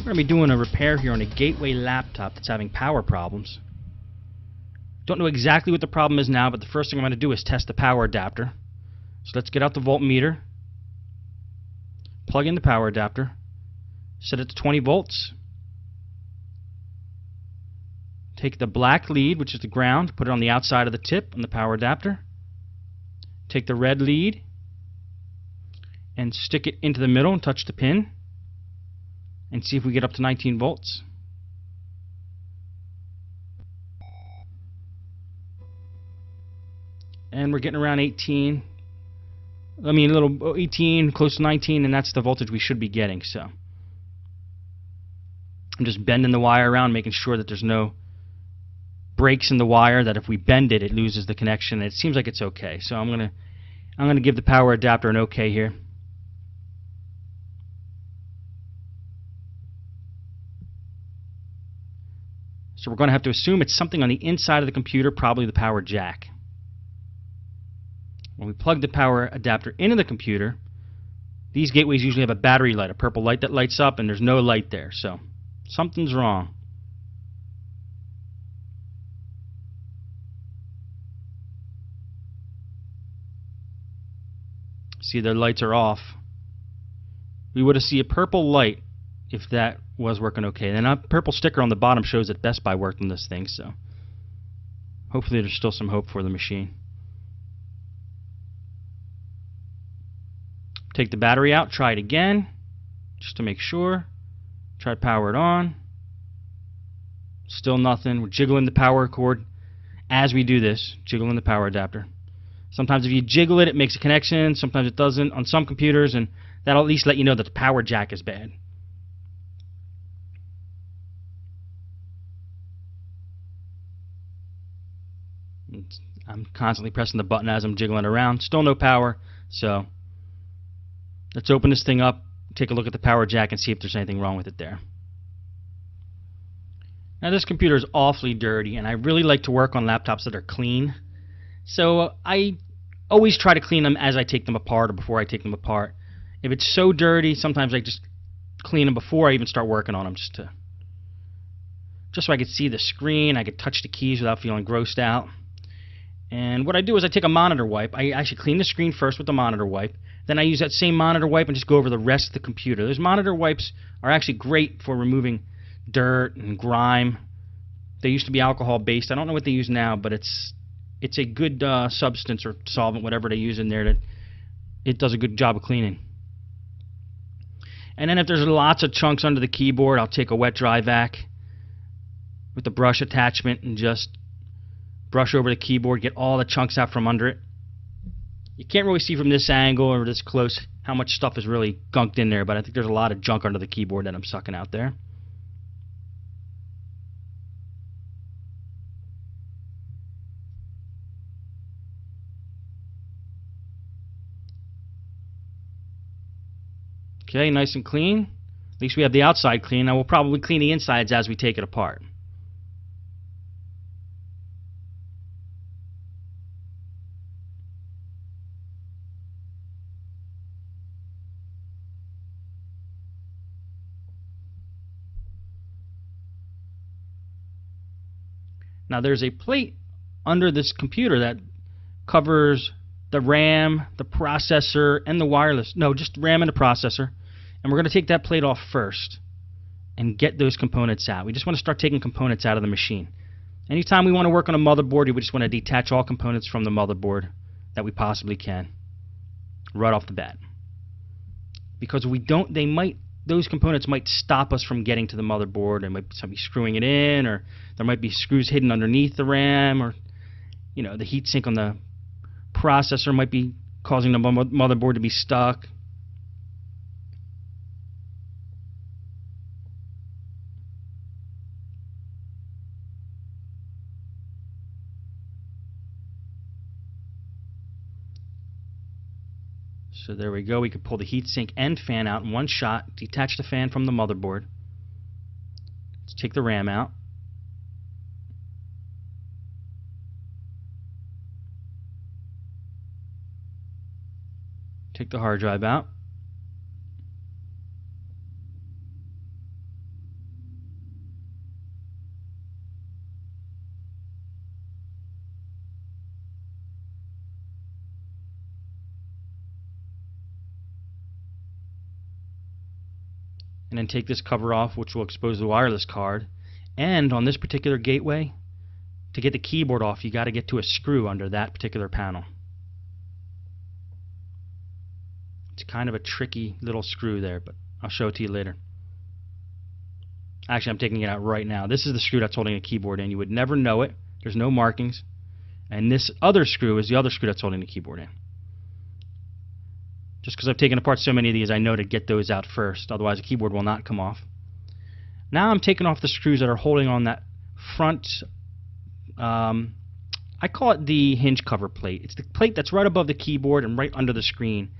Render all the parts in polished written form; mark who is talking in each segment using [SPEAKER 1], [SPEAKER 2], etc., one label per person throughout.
[SPEAKER 1] We're going to be doing a repair here on a Gateway laptop that's having power problems. Don't know exactly what the problem is now, but the first thing I'm going to do is test the power adapter. So let's get out the voltmeter, plug in the power adapter, set it to 20 volts, take the black lead, which is the ground, put it on the outside of the tip on the power adapter, take the red lead and stick it into the middle and touch the pin and see if we get up to 19 volts. And we're getting around 18. I mean, a little 18, close to 19, and that's the voltage we should be getting. So I'm just bending the wire around, making sure that there's no breaks in the wire, that if we bend it, it loses the connection. It seems like it's okay. So I'm gonna give the power adapter an okay here. So we're going to have to assume it's something on the inside of the computer, probably the power jack. When we plug the power adapter into the computer, these gateways usually have a battery light, a purple light that lights up, and there's no light there. So something's wrong. See, their lights are off. We would have seen a purple light if that was working okay. And a purple sticker on the bottom shows that Best Buy worked on this thing, so hopefully there's still some hope for the machine. Take the battery out, try it again, just to make sure. Try to power it on. Still nothing. We're jiggling the power cord as we do this, jiggling the power adapter. Sometimes if you jiggle it, it makes a connection. Sometimes it doesn't on some computers, and that'll at least let you know that the power jack is bad. I'm constantly pressing the button as I'm jiggling around. Still no power, so let's open this thing up, take a look at the power jack, and see if there's anything wrong with it there. Now this computer is awfully dirty, and I really like to work on laptops that are clean. So I always try to clean them as I take them apart or before I take them apart. If it's so dirty, sometimes I just clean them before I even start working on them, just so I could see the screen, I could touch the keys without feeling grossed out. And what I do is I take a monitor wipe. I actually clean the screen first with the monitor wipe. Then I use that same monitor wipe and just go over the rest of the computer. Those monitor wipes are actually great for removing dirt and grime. They used to be alcohol based. I don't know what they use now, but it's a good substance or solvent, whatever they use in there, that it does a good job of cleaning. And then if there's lots of chunks under the keyboard, I'll take a wet dry vac with the brush attachment and just brush over the keyboard, get all the chunks out from under it. You can't really see from this angle or this close how much stuff is really gunked in there, but I think there's a lot of junk under the keyboard that I'm sucking out there. Okay, nice and clean. At least we have the outside clean. Now we'll probably clean the insides as we take it apart. Now there's a plate under this computer that covers the RAM, the processor, and the wireless. No, just RAM and the processor. And we're going to take that plate off first and get those components out. We just want to start taking components out of the machine. Anytime we want to work on a motherboard, we just want to detach all components from the motherboard that we possibly can right off the bat. Because if we don't, those components might stop us from getting to the motherboard. There might be somebody screwing it in, or there might be screws hidden underneath the RAM, or the heatsink on the processor might be causing the motherboard to be stuck. So there we go. We could pull the heatsink and fan out in one shot, detach the fan from the motherboard. Let's take the RAM out. Take the hard drive out. and then take this cover off, which will expose the wireless card. And on this particular gateway, to get the keyboard off, you got to get to a screw under that particular panel. It's kind of a tricky little screw there, but I'll show it to you later. Actually, I'm taking it out right now. This is the screw that's holding the keyboard in. You would never know it. There's no markings. And this other screw is the other screw that's holding the keyboard in. Just because I've taken apart so many of these, I know to get those out first. Otherwise, the keyboard will not come off. Now I'm taking off the screws that are holding on that front, I call it the hinge cover plate. It's the plate that's right above the keyboard and right under the screen.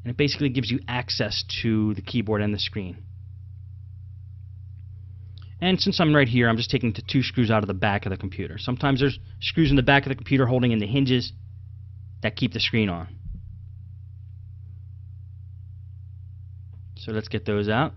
[SPEAKER 1] And it basically gives you access to the keyboard and the screen. And since I'm right here, I'm just taking the 2 screws out of the back of the computer. Sometimes there's screws in the back of the computer holding in the hinges that keep the screen on. So let's get those out.